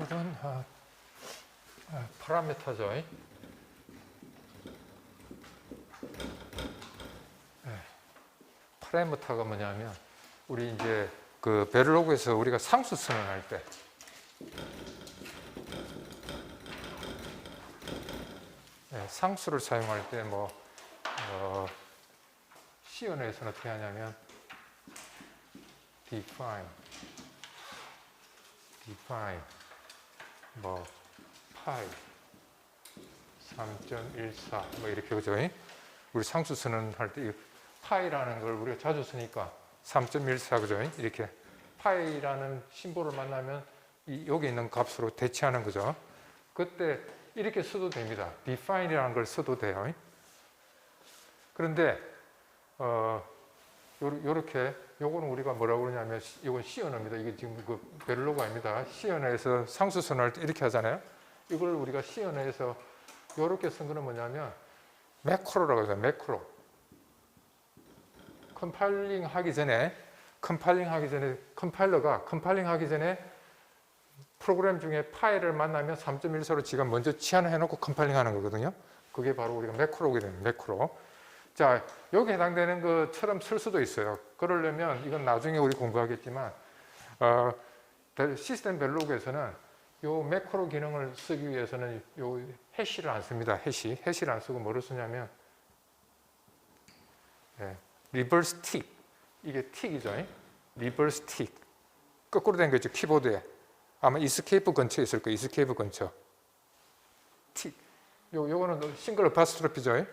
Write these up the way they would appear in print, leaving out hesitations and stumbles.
이건 파라미터죠. 네. 파라미터가 뭐냐면 우리 이제 그 베를로그에서 우리가 상수 선언할 때 상수를 사용할 때 뭐 C 언어에서는 어떻게 하냐면 define 뭐 파이 3.14 뭐 이렇게 그죠? 우리 상수 선언할 때 이 파이라는 걸 우리가 자주 쓰니까 3.14 그죠? 이렇게 파이라는 심볼을 만나면 여기 있는 값으로 대체하는 거죠. 그때 이렇게 써도 됩니다. define이라는 걸 써도 돼요. 그런데 요렇게 요거는 우리가 뭐라고 그러냐면 이건 C 언어입니다. 이게 지금 그 베를로그 아닙니다. C 언어에서 상수 선언할 때 이렇게 하잖아요. 이걸 우리가 C 언어에서 요렇게 쓴 거는 뭐냐면 매크로라고 해서 매크로. 컴파일링 하기 전에 컴파일러가 컴파일링 하기 전에 프로그램 중에 파일을 만나면 3.14로 지가 먼저 치환해 놓고 컴파일링 하는 거거든요. 그게 바로 우리가 매크로게 되는 매크로. 자, 여기 해당되는 것처럼 쓸 수도 있어요. 그러려면 이건 나중에 우리 공부하겠지만 시스템 베를로그에서는 요 매크로 기능을 쓰기 위해서는 요 해시를 안 씁니다. 해시를 안 쓰고 뭐를 쓰냐면 리버스 틱. 이게 틱이죠. 리버스 틱. 거꾸로 된 거죠. 키보드에. 아마 이스케이프 근처에 있을 거예요. 이스케이프 근처. 틱. 요거는 싱글 어파스트로피죠.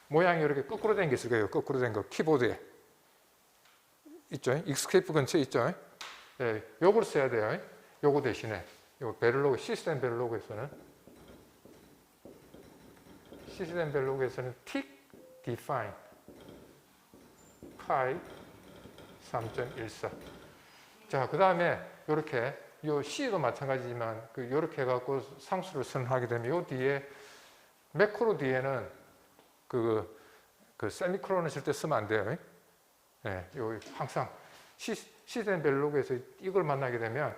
모양이 이렇게 거꾸로 된 게 있을 거예요. 거꾸로 된 거. 키보드에. 있죠. 익스케이프 근처에 있죠. 예, 요걸 써야 돼요. 요거 대신에. 요 베를로그, 시스템 베를로그에서는 틱, define. 파이 3.14. 자, 그 다음에 요렇게 요 C도 마찬가지지만 요렇게 해갖고 상수를 선언하게 되면 요 뒤에 매크로 뒤에는 그 세미콜론을 절대 쓰면 안 돼요. 네, 요 항상 시스템 베를로그에서 이걸 만나게 되면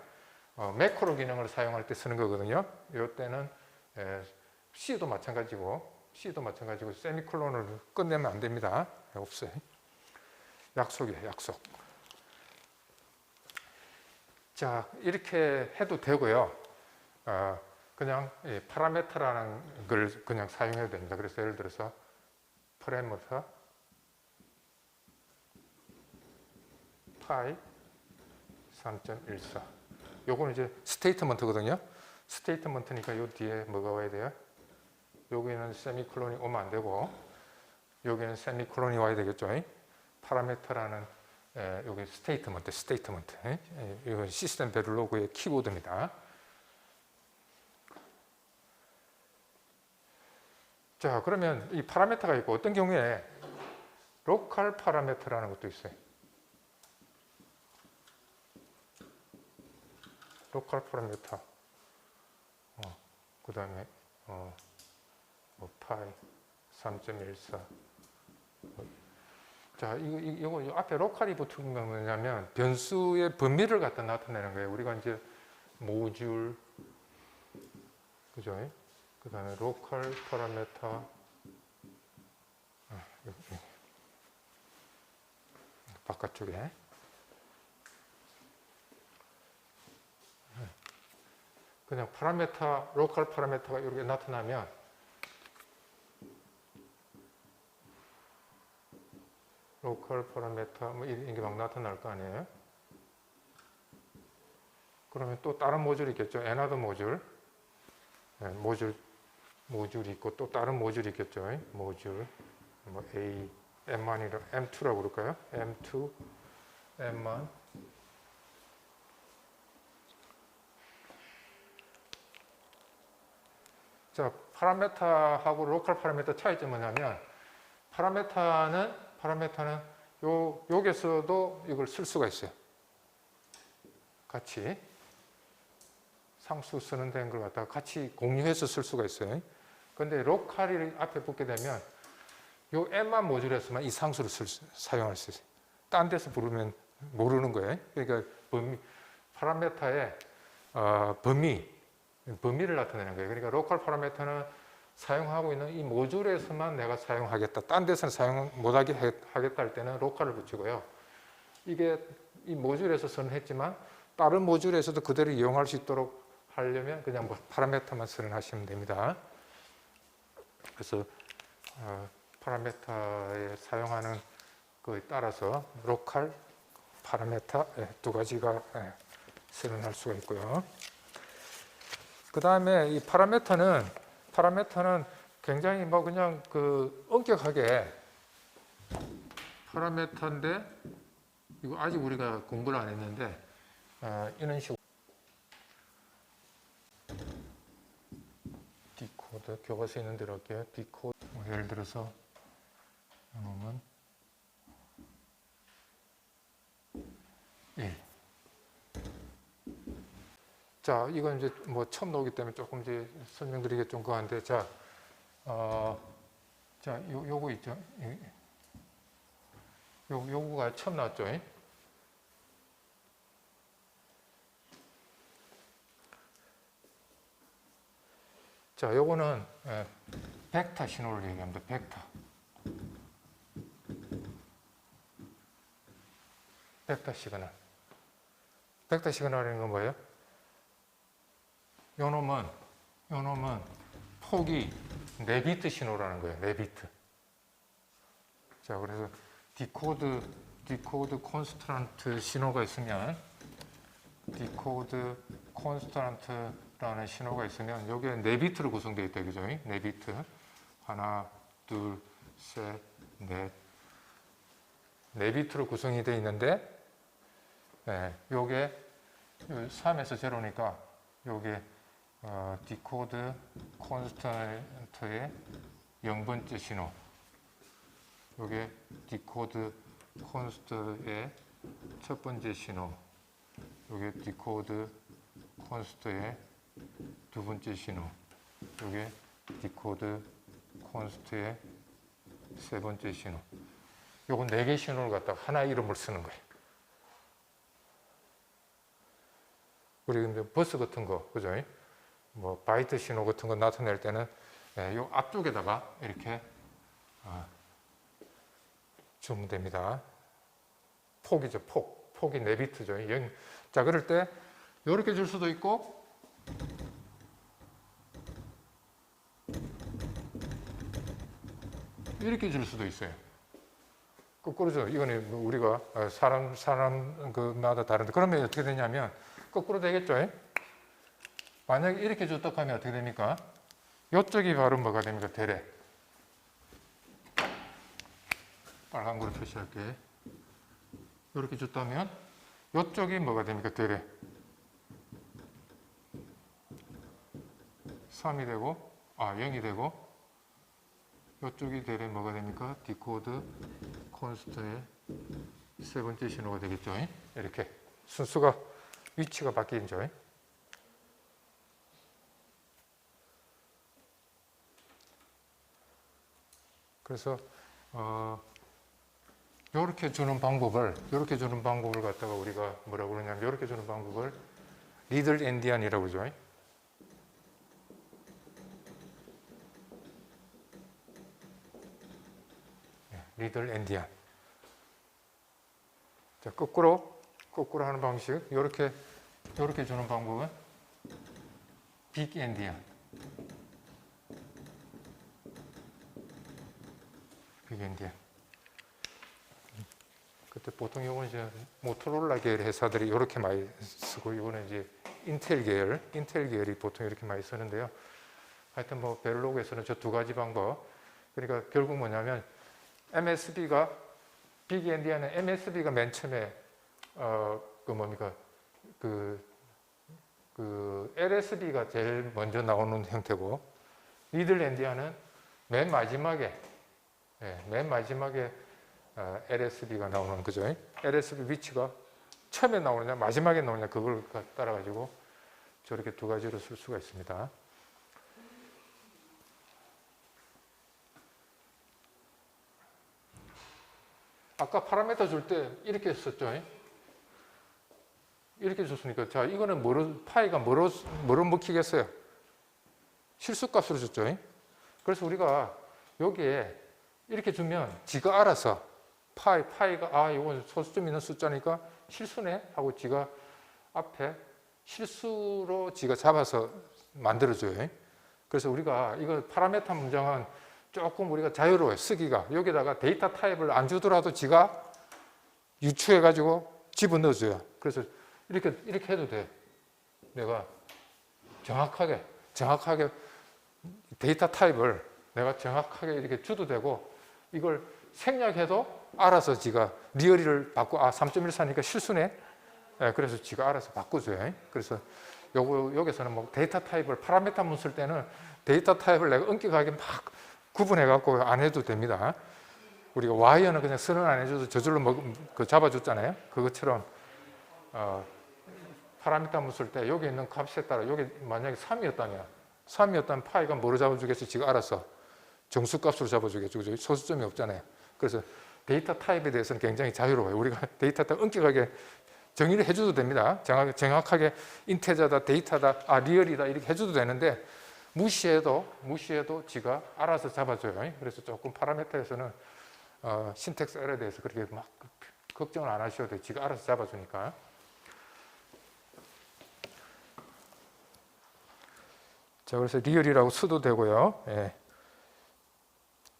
매크로 기능을 사용할 때 쓰는 거거든요. 요 때는 C도 마찬가지고 세미콜론을 끝내면 안 됩니다. 없어요. 약속이에요, 약속. 자, 이렇게 해도 되고요. 그냥 파라메터라는 걸 그냥 사용해도 됩니다. 그래서 예를 들어서 파라메터 파이 3.14. 요거는 이제 스테이트먼트거든요. 스테이트먼트니까 요 뒤에 뭐가 와야 돼요? 여기는 세미콜론이 오면 안 되고 여기는 세미콜론이 와야 되겠죠. 파라메터라는 여기 스테이트먼트. 이건 시스템 베를로그의 키보드입니다. 자, 그러면 이 파라메터가 있고 어떤 경우에 로컬 파라메터라는 것도 있어요. 로컬 파라메터. 그 다음에 뭐 파이 3.14. 자, 이거 앞에 로컬이 붙은 건 뭐냐면 변수의 범위를 갖다 나타내는 거예요. 우리가 이제 모듈, 그죠? 그 다음에 로컬 파라메터, 바깥쪽에. 그냥 파라메터, 로컬 파라메터가 이렇게 나타나면 로컬 파라메터 뭐 이런 게 막 나타날 거 아니에요? 그러면 또 다른 모듈이 있겠죠. another 모듈. 모듈이 있고 또 다른 모듈이 있겠죠. 모듈 뭐 A, M1이라 M2라고 그럴까요? M2, M1. 자, 파라메터하고 로컬 파라메터 차이점은 뭐냐면 파라메터는 여기서도 이걸 쓸 수가 있어요. 같이 상수 쓰는 데인 걸 갖다가 같이 공유해서 쓸 수가 있어요. 그런데 로컬이 앞에 붙게 되면 요 M만 모듈에서만 이 상수를 사용할 수 있어요. 딴 데서 부르면 모르는 거예요. 그러니까 파라메터의 범위, 범위를 나타내는 거예요. 그러니까 로컬 파라미터는 사용하고 있는 이 모듈에서만 내가 사용하겠다. 딴 데서는 사용 못하게 하겠다 할 때는 로컬을 붙이고요. 이게 이 모듈에서 선언했지만 다른 모듈에서도 그대로 이용할 수 있도록 하려면 그냥 뭐 파라미터만 선언하시면 됩니다. 그래서 파라미터에 사용하는 거에 따라서 로컬, 파라미터 두 가지가 선언할 수가 있고요. 그 다음에 이 파라미터는 굉장히 뭐 그냥 그 엄격하게 파라미터인데 이거 아직 우리가 공부를 안 했는데 이런 식으로 디코드 교과서에 있는 대로 할게요. 디코드 예를 들어서 이놈은 1. 자, 이건 이제 뭐 처음 나오기 때문에 조금 이제 설명드리기 좀 그한데, 자, 요거 있죠? 요거가 처음 나왔죠? 자, 요거는 벡터 신호를 얘기합니다. 벡터 시그널. 벡터 시그널이라는 건 뭐예요? 요 놈은 폭이 4비트 신호라는 거예요. 4비트. 자, 그래서 디코드 콘스턴트 신호가 있으면 디코드 콘스턴트라는 신호가 있으면 여기에 4비트로 구성되어 있다. 그죠? 4비트. 하나, 둘, 셋, 넷. 4비트로 구성이 되어 있는데 요게 3에서 0니까 요게 디코드 콘스턴트의 0번째 신호, 요게 디코드 콘스턴트의 첫 번째 신호, 요게 디코드 콘스턴트의 두 번째 신호, 요게 디코드 콘스턴트의 세 번째 신호. 요건 4개 신호를 갖다가 하나 이름을 쓰는 거예요. 우리 근데 버스 같은 거, 그죠? 뭐 바이트 신호 같은 거 나타낼 때는 요 앞쪽에다가 이렇게 주면 됩니다. 폭이죠, 폭이 4비트죠. 자, 그럴 때 이렇게 줄 수도 있고 이렇게 줄 수도 있어요. 거꾸로죠. 이거는 우리가 사람 그마다 다른데, 그러면 어떻게 되냐면 거꾸로 되겠죠. 만약에 이렇게 줬다 하면 어떻게 됩니까? 이쪽이 바로 뭐가 됩니까? 대래. 빨간 거로 표시할게. 이렇게 줬다면 이쪽이 뭐가 됩니까? 대래. 3이 되고 0이 되고 이쪽이 대래 뭐가 됩니까? 디코드 콘스턴트의 세 번째 신호가 되겠죠. 이렇게 순수가 위치가 바뀌죠. 그래서 이렇게 주는 방법을 갖다가 우리가 뭐라고 그러냐면, 이렇게 주는 방법을 리들 엔디안이라고 그러죠. 리들 엔디안. 자, 거꾸로 하는 방식, 이렇게 주는 방법은 빅 엔디안. 빅 엔디안. 그때 보통 이거는 이제 모토로라 계열 회사들이 이렇게 많이 쓰고, 이거는 이제 인텔 계열이 보통 이렇게 많이 쓰는데요. 하여튼 뭐 벨로그에서는 저 두 가지 방법. 그러니까 결국 뭐냐면 MSB가 빅 엔디안은 MSB가 맨 처음에 LSB가 제일 먼저 나오는 형태고, 리들 엔디안은 맨 마지막에 LSB가 나오는 거죠. LSB 위치가 처음에 나오느냐 마지막에 나오느냐 그걸 따라 가지고 저렇게 두 가지로 쓸 수가 있습니다. 아까 파라미터 줄 때 이렇게 썼죠. 이렇게 줬으니까, 자, 이거는 파이가 뭐로 먹히겠어요? 실수값으로 줬죠. 그래서 우리가 여기에 이렇게 주면 지가 알아서 파이가 이건 소수점 있는 숫자니까 실수네 하고 지가 앞에 실수로 지가 잡아서 만들어줘요. 그래서 우리가 이거 파라메타 문장은 조금 우리가 자유로워요. 쓰기가. 여기다가 데이터 타입을 안 주더라도 지가 유추해가지고 집어넣어줘요. 그래서 이렇게 해도 돼. 내가 정확하게 데이터 타입을 내가 정확하게 이렇게 줘도 되고 이걸 생략해도 알아서 지가 리얼을 바꿔 3.14니까 실수네. 네, 그래서 지가 알아서 바꿔줘요. 그래서 여기서는 뭐 데이터 타입을 파라메타 문 쓸 때는 데이터 타입을 내가 엄격하게 막 구분해 갖고 안 해도 됩니다. 우리가 와이어는 그냥 선언 안 해줘도 저절로 잡아줬잖아요. 그것처럼 파라미터 문 쓸 때 여기 있는 값에 따라 여기 만약에 3이었다면 파이가 뭐로 잡아주겠어? 지가 알아서 정수값으로 잡아주겠죠. 그죠? 소수점이 없잖아요. 그래서 데이터 타입에 대해서는 굉장히 자유로워요. 우리가 데이터 타입 엄격하게 정의를 해줘도 됩니다. 정확하게 인테저다, 데이터다, 리얼이다 이렇게 해줘도 되는데 무시해도 지가 알아서 잡아줘요. 그래서 조금 파라미터에서는 신텍스 에러에 대해서 그렇게 막 걱정을 안 하셔도 돼요. 지가 알아서 잡아주니까. 자, 그래서 리얼이라고 써도 되고요. 예.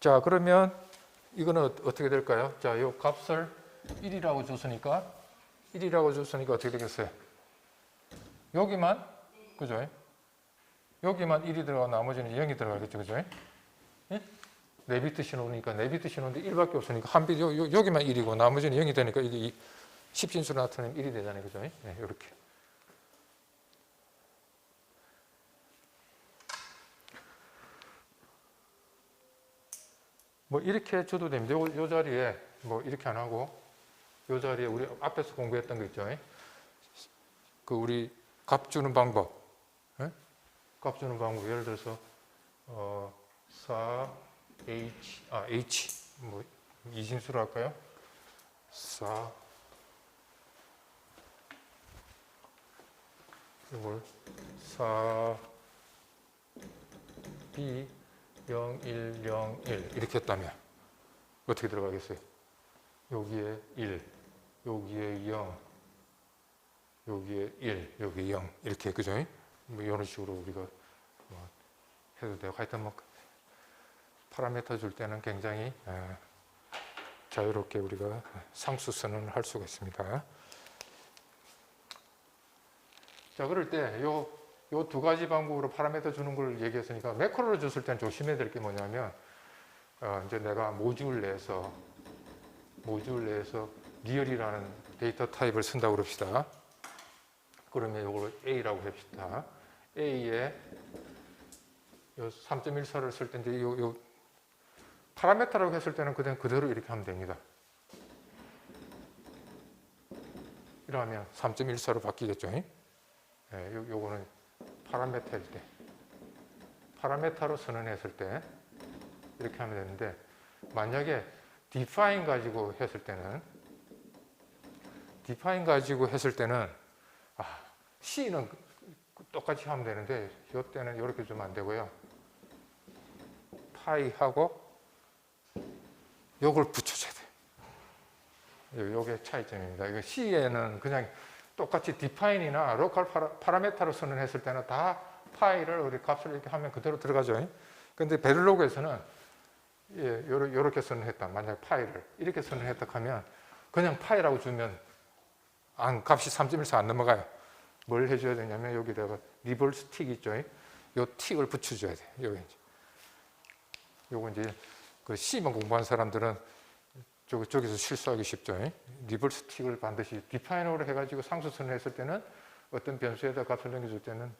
자, 그러면 이거는 어떻게 될까요? 자, 이 값을 1이라고 줬으니까 어떻게 되겠어요? 여기만, 그죠? 여기만 1이 들어가고 나머지는 0이 들어가겠죠, 그죠? 예? 4비트 신호니까 4비트 신호인데 1밖에 없으니까 한 비트 여기만 1이고 나머지는 0이 되니까 이게 10진수로 나타내면 1이 되잖아요, 그죠? 네, 이렇게. 뭐 이렇게 줘도 됩니다. 요 자리에 뭐 이렇게 안 하고 요 자리에 우리 앞에서 공부했던 거 있죠. 그 우리 값 주는 방법. 네? 값 주는 방법. 예를 들어서 4H 뭐 이진수로 할까요? 4 이걸 4B 0, 1, 0, 1 이렇게 했다면 어떻게 들어가겠어요? 여기에 1, 여기에 0, 여기에 1, 여기에 0 이렇게 그죠? 뭐 이런 식으로 우리가 뭐 해도 돼요. 하여튼 뭐 파라미터 줄 때는 굉장히 자유롭게 우리가 상수 선언을 할 수가 있습니다. 자, 그럴 때 요 두 가지 방법으로 파라미터 주는 걸 얘기했으니까 매크로를 줬을 때는 조심해야 될 게 뭐냐면 이제 내가 모듈 내에서 리얼이라는 데이터 타입을 쓴다고 그럽시다. 그러면 이걸 A라고 합시다. A에 3.14를 쓸 때 이제 요 파라미터라고 했을 때는 그대로 이렇게 하면 됩니다. 이러면 3.14로 바뀌겠죠. 네, 요거는 파라미터일 때, 파라미터로 선언했을 때 이렇게 하면 되는데 만약에 define 가지고 했을 때는 C는 똑같이 하면 되는데 이때는 이렇게 주면 안 되고요. 파이하고 요걸 붙여줘야 돼요. 요게 차이점입니다. 이거 C에는 그냥 똑같이 define이나 local 파라미터로 선언했을 때는 다 파이를 우리 값을 이렇게 하면 그대로 들어가죠. 근데 베를로그에서는 이렇게 선언했다. 만약 파이를 이렇게 선언했다 하면 그냥 파이라고 주면 값이 3.14 안 넘어가요. 뭘 해줘야 되냐면 여기다가 리버스 틱 있죠. 요 틱을 붙여줘야 돼요. 요거 이제 그 C만 공부한 사람들은 저기서 실수하기 쉽죠. 리버스 틱을 반드시 디파이너로 해가지고 상수선을 했을 때는 어떤 변수에다 값을 넘겨줄 때는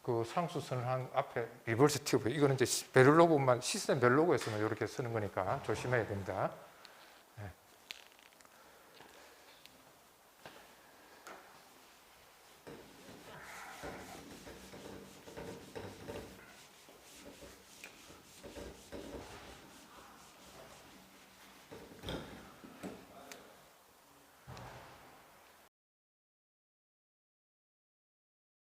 그 상수선을 한 앞에 리버스 틱을 이거는 이제 베를로그만 시스템 베를로그에서만 이렇게 쓰는 거니까 조심해야 됩니다.